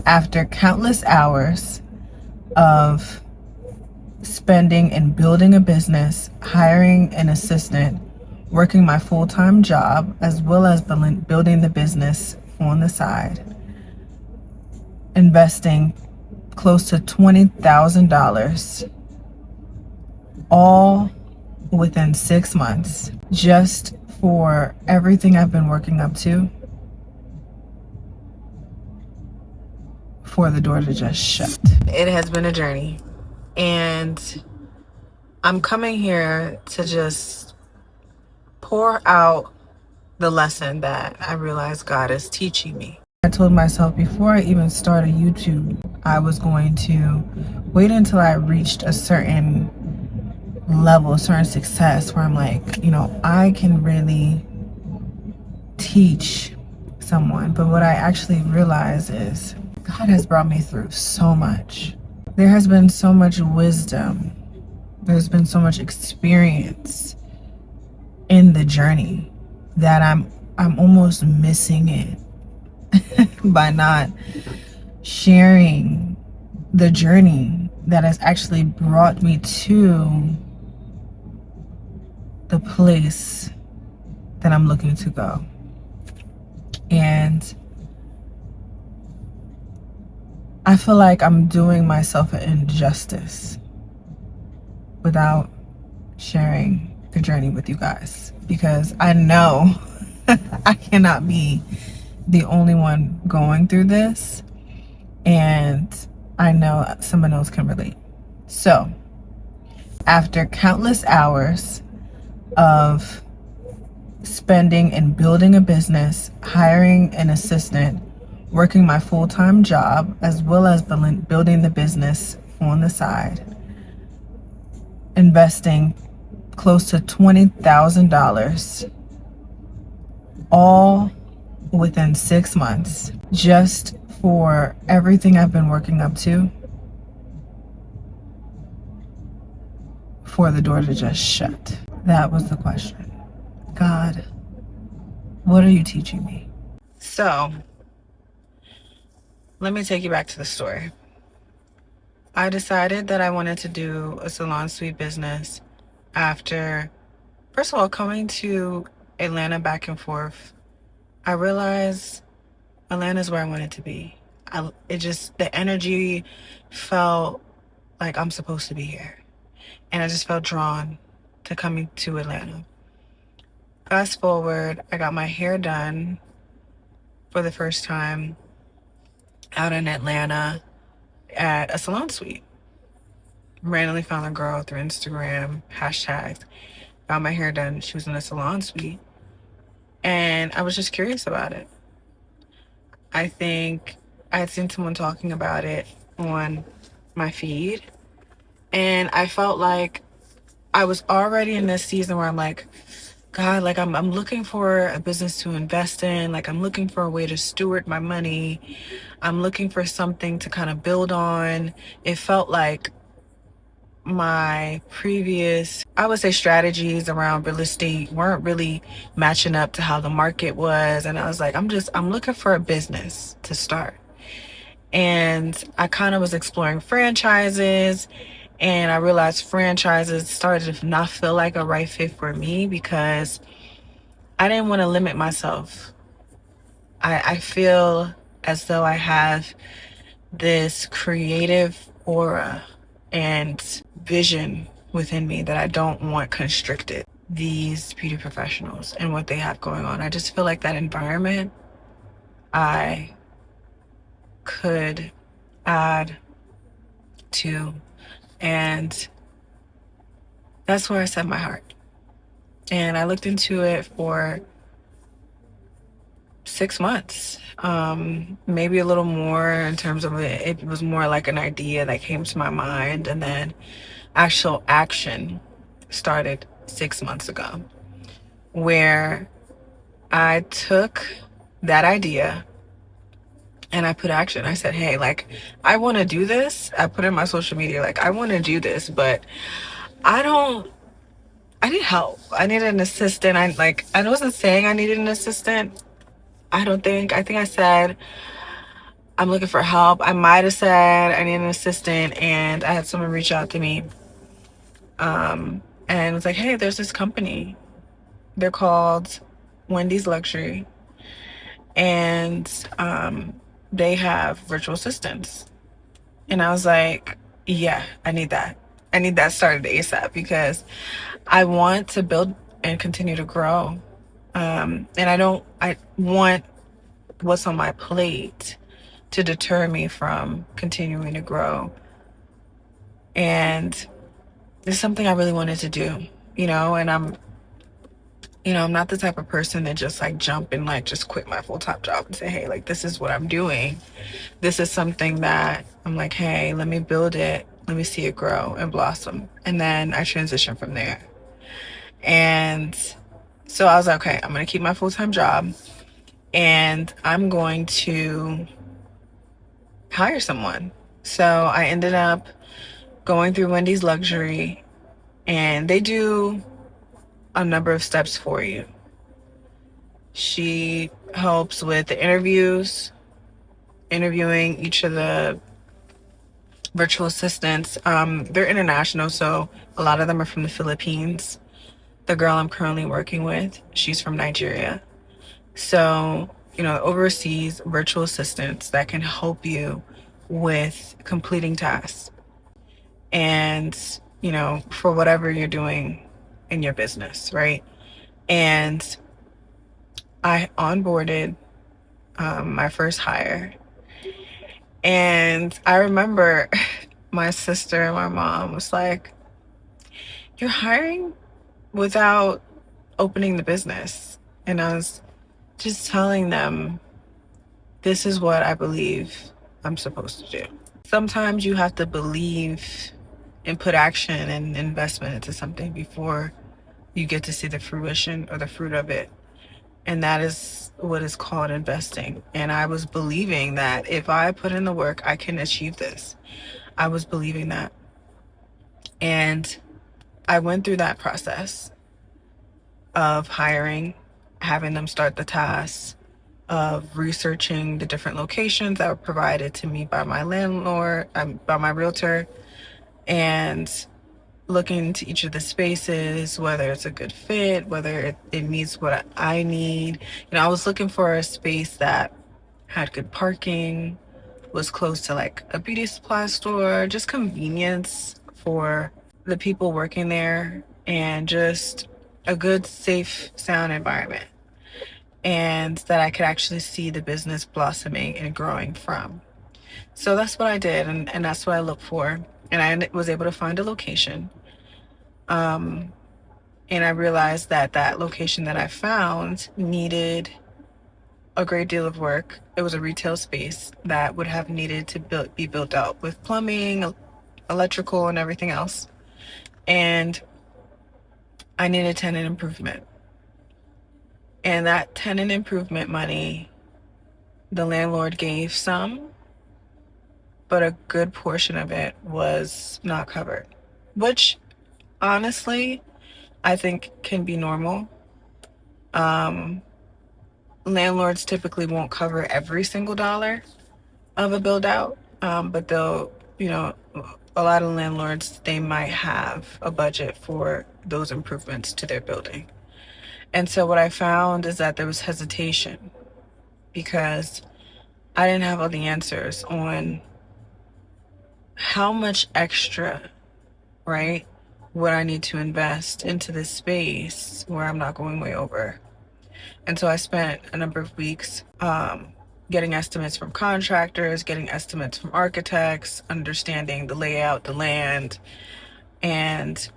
After countless hours of spending and building a business, hiring an assistant, working my full-time job, as well as building the business on the side, investing close to $20,000, all within 6 months, just for everything I've been working up to, for the door to just shut. It has been a journey, and I'm coming here to just pour out the lesson that I realize God is teaching me. I told myself before I even started YouTube, I was going to wait until I reached a certain level, a certain success where I'm like, I can really teach someone. But what I actually realize is God has brought me through so much. There has been so much wisdom. There's been so much experience in the journey that I'm almost missing it by not sharing the journey that has actually brought me to the place that I'm looking to go. And I feel like I'm doing myself an injustice without sharing the journey with you guys, because I know I cannot be the only one going through this, and I know someone else can relate. So, after countless hours of spending and building a business, hiring an assistant, working my full-time job, as well as building the business on the side, investing close to $20,000, all within 6 months, just for everything I've been working up to, for the door to just shut. That was the question. God, what are you teaching me? So, let me take you back to the story. I decided that I wanted to do a salon suite business after, first of all, coming to Atlanta back and forth. I realized Atlanta is where I wanted to be. The energy felt like I'm supposed to be here. And I just felt drawn to coming to Atlanta. Fast forward, I got my hair done for the first time out in Atlanta at a salon suite. Randomly found a girl through Instagram, hashtags, got my hair done. She was in a salon suite. And I was just curious about it. I think I had seen someone talking about it on my feed. And I felt like I was already in this season where I'm like, God, like I'm looking for a business to invest in. Like I'm looking for a way to steward my money. I'm looking for something to kind of build on. It felt like my previous, I would say, strategies around real estate weren't really matching up to how the market was. And I was like, I'm looking for a business to start. And I kind of was exploring franchises, and I realized franchises started to not feel like a right fit for me because I didn't want to limit myself. I feel as though I have this creative aura and vision within me that I don't want constricted these beauty professionals and what they have going on. I just feel like that environment I could add to, and that's where I set my heart. And I looked into it for 6 months, maybe a little more in terms of it. It was more like an idea that came to my mind, and then actual action started 6 months ago, where I took that idea and I put action. I said, hey, like, I want to do this. I put in my social media, like, I want to do this, but I need help. I need an assistant. I wasn't saying I needed an assistant. I think I said, I'm looking for help. I might have said I need an assistant, and I had someone reach out to me, and it was like, hey, there's this company. They're called Wendy's Luxury, and they have virtual assistants. And I was like, yeah, I need that. I need that started ASAP because I want to build and continue to grow. And I want what's on my plate to deter me from continuing to grow. And it's something I really wanted to do, and I'm not the type of person that just like jump and like just quit my full-time job and say, hey, like this is what I'm doing. This is something that I'm like, hey, let me build it. Let me see it grow and blossom. And then I transition from there. And so I was like, okay, I'm going to keep my full-time job and I'm going to hire someone. So I ended up going through Wendy's Luxury, and they do a number of steps for you. She helps with the interviewing each of the virtual assistants. They're international, so a lot of them are from the Philippines. The girl I'm currently working with, she's from Nigeria. So, overseas virtual assistants that can help you with completing tasks and, for whatever you're doing in your business, right? And I onboarded my first hire. And I remember my sister and my mom was like, you're hiring without opening the business. And I was just telling them, this is what I believe I'm supposed to do. Sometimes you have to believe and put action and investment into something before you get to see the fruition or the fruit of it. And that is what is called investing. And I was believing that if I put in the work, I can achieve this. I was believing that. And I went through that process of hiring, having them start the tasks, of researching the different locations that were provided to me by my landlord, by my realtor, and looking into each of the spaces, whether it's a good fit, whether it meets what I need. I was looking for a space that had good parking, was close to like a beauty supply store, just convenience for the people working there, and just a good, safe, sound environment. And that I could actually see the business blossoming and growing from. So that's what I did, and that's what I looked for. And I was able to find a location. And I realized that that location that I found needed a great deal of work. It was a retail space that would have needed to be built out with plumbing, electrical, and everything else. And I needed tenant improvement. And that tenant improvement money, the landlord gave some, but a good portion of it was not covered, which honestly, I think can be normal. Landlords typically won't cover every single dollar of a build out, but they'll, a lot of landlords, they might have a budget for those improvements to their building. And so what I found is that there was hesitation because I didn't have all the answers on how much extra, right, would I need to invest into this space where I'm not going way over. And so I spent a number of weeks getting estimates from contractors, getting estimates from architects, understanding the layout, the land, and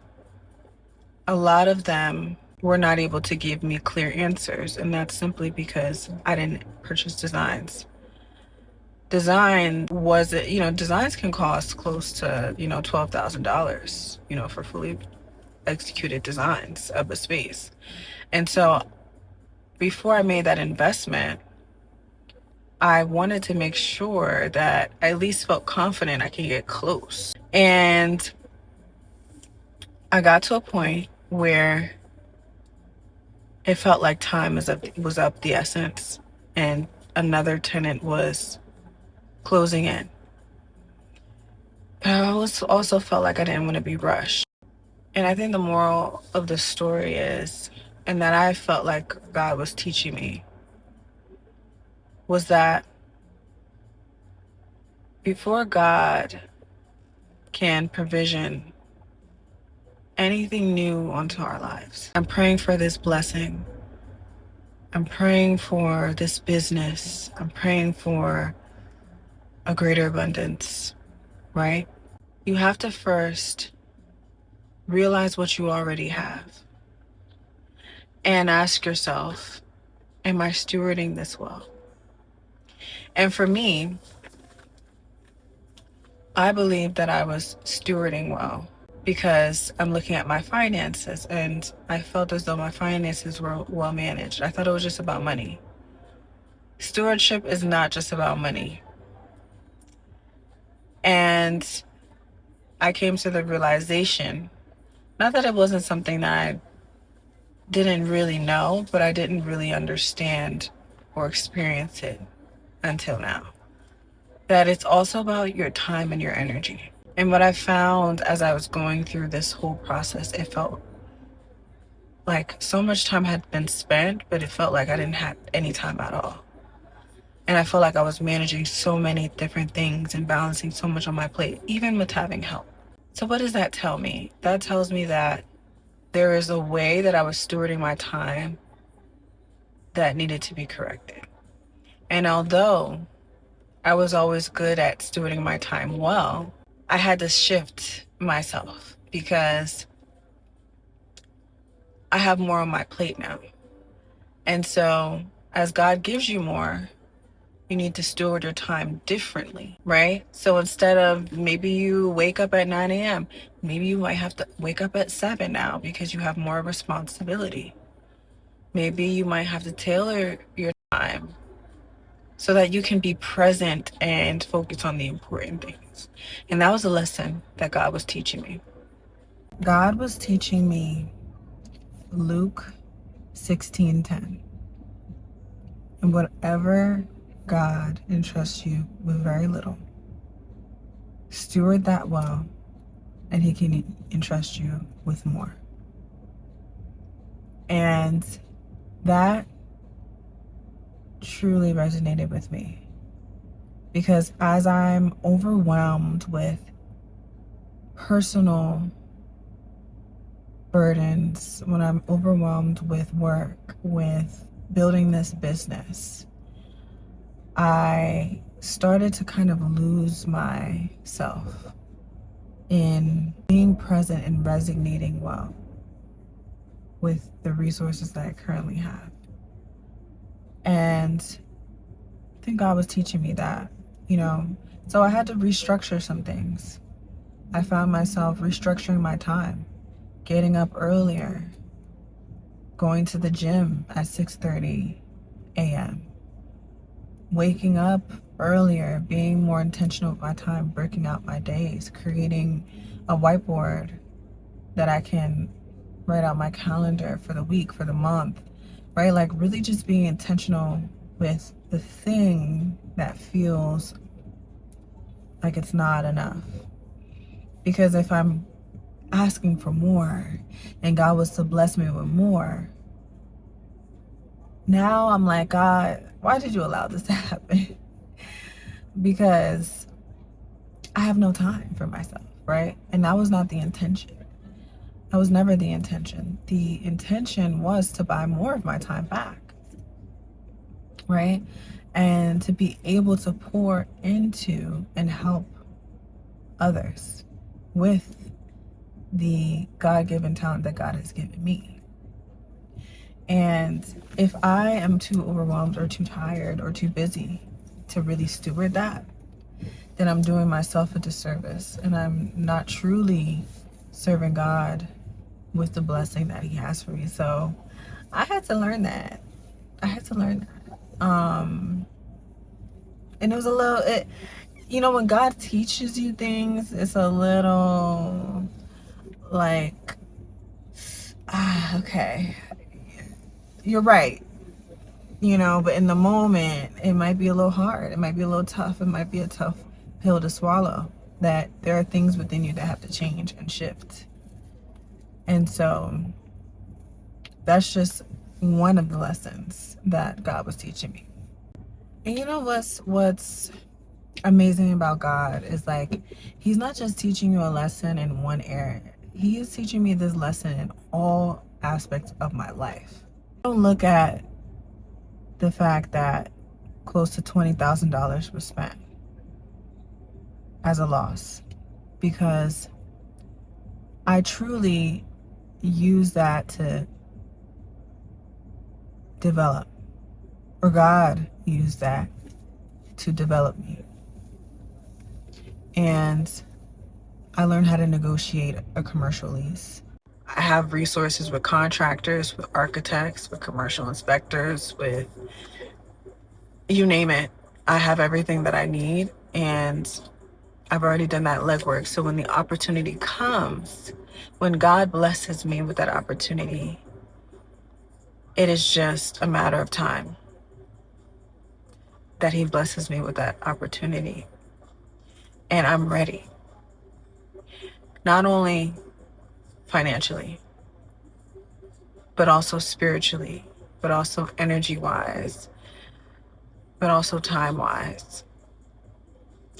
a lot of them were not able to give me clear answers, and that's simply because I didn't purchase designs. Designs can cost close to, $12,000, for fully executed designs of a space. And so before I made that investment, I wanted to make sure that I at least felt confident I could get close. And I got to a point where it felt like time was up the essence, and another tenant was closing in. But I also felt like I didn't want to be rushed. And I think the moral of the story is, and that I felt like God was teaching me, was that before God can provision anything new onto our lives, I'm praying for this blessing. I'm praying for this business. I'm praying for a greater abundance, right? You have to first realize what you already have and ask yourself, am I stewarding this well? And for me, I believe that I was stewarding well because I'm looking at my finances and I felt as though my finances were well managed. I thought it was just about money. Stewardship is not just about money. And I came to the realization, not that it wasn't something that I didn't really know, but I didn't really understand or experience it until now, that it's also about your time and your energy. And what I found as I was going through this whole process, it felt like so much time had been spent, but it felt like I didn't have any time at all. And I felt like I was managing so many different things and balancing so much on my plate, even with having help. So what does that tell me? That tells me that there is a way that I was stewarding my time that needed to be corrected. And although I was always good at stewarding my time well, I had to shift myself because I have more on my plate now. And so as God gives you more, you need to steward your time differently, right? So instead of maybe you wake up at 9 a.m., maybe you might have to wake up at 7 now because you have more responsibility. Maybe you might have to tailor your time so that you can be present and focus on the important things. And that was a lesson that God was teaching me. God was teaching me Luke 16:10. And whatever God entrusts you with very little, steward that well, and He can entrust you with more. And that truly resonated with me because as I'm overwhelmed with personal burdens, when I'm overwhelmed with work, with building this business, I started to kind of lose myself in being present and resonating well with the resources that I currently have. And I think God was teaching me that, so I had to restructure some things. I found myself restructuring my time, getting up earlier, going to the gym at 6:30 a.m., waking up earlier, being more intentional with my time, breaking out my days, creating a whiteboard that I can write out my calendar for the week, for the month, right? Like really just being intentional with the thing that feels like it's not enough. Because if I'm asking for more and God was to bless me with more, now I'm like, God, why did you allow this to happen? Because I have no time for myself, right? And that was not the intention. That was never the intention. The intention was to buy more of my time back, right? And to be able to pour into and help others with the God-given talent that God has given me. And if I am too overwhelmed or too tired or too busy to really steward that, then I'm doing myself a disservice and I'm not truly serving God with the blessing that He has for me. So I had to learn that. And it was a little, when God teaches you things, it's a little like, okay, you're right. but in the moment, it might be a little hard. It might be a little tough. It might be a tough pill to swallow. That there are things within you that have to change and shift. And so that's just one of the lessons that God was teaching me. And you know what's amazing about God is like, he's not just teaching you a lesson in one area. He is teaching me this lesson in all aspects of my life. Don't look at the fact that close to $20,000 was spent as a loss, because I truly use that to develop, or God used that to develop me. And I learned how to negotiate a commercial lease. I have resources with contractors, with architects, with commercial inspectors, with you name it. I have everything that I need, and I've already done that legwork. So when the opportunity comes, when God blesses me with that opportunity, it is just a matter of time that he blesses me with that opportunity. And I'm ready. Not only financially, but also spiritually, but also energy-wise, but also time-wise.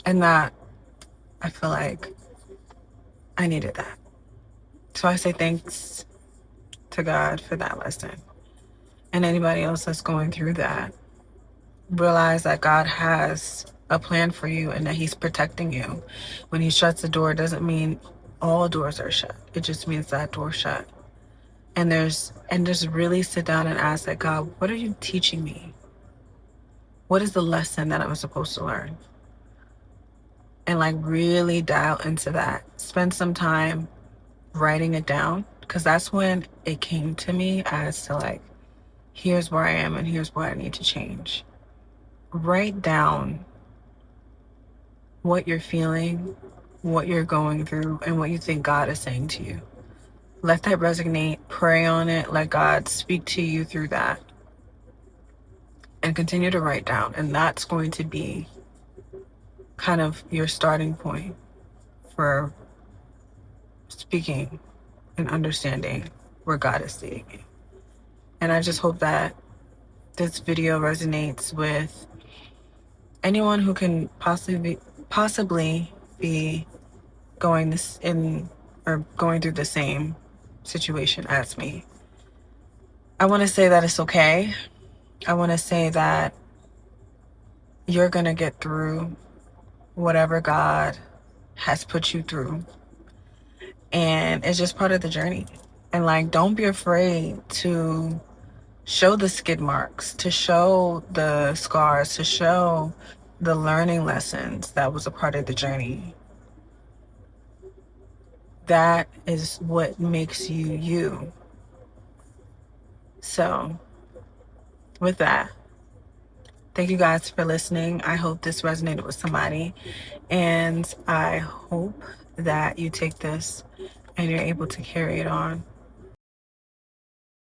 And that, I feel like I needed that. So I say thanks to God for that lesson. And anybody else that's going through that, realize that God has a plan for you and that he's protecting you. When he shuts the door, it doesn't mean all doors are shut. It just means that door shut. And just really sit down and ask that, God, what are you teaching me? What is the lesson that I'm supposed to learn? And like really dial into that. Spend some time writing it down, because that's when it came to me as to like, here's where I am and here's what I need to change. Write down what you're feeling, what you're going through, and what you think God is saying to you. Let that resonate, pray on it, let God speak to you through that, and continue to write down. And that's going to be kind of your starting point for speaking and understanding where God is leading you. And I just hope that this video resonates with anyone who can possibly be going through the same situation as me. I want to say that it's okay. I want to say that you're going to get through whatever God has put you through. And it's just part of the journey. And like, don't be afraid to show the skid marks, to show the scars, to show the learning lessons that was a part of the journey. That is what makes you you. So with that, thank you guys for listening. I hope this resonated with somebody, and I hope that you take this and you're able to carry it on.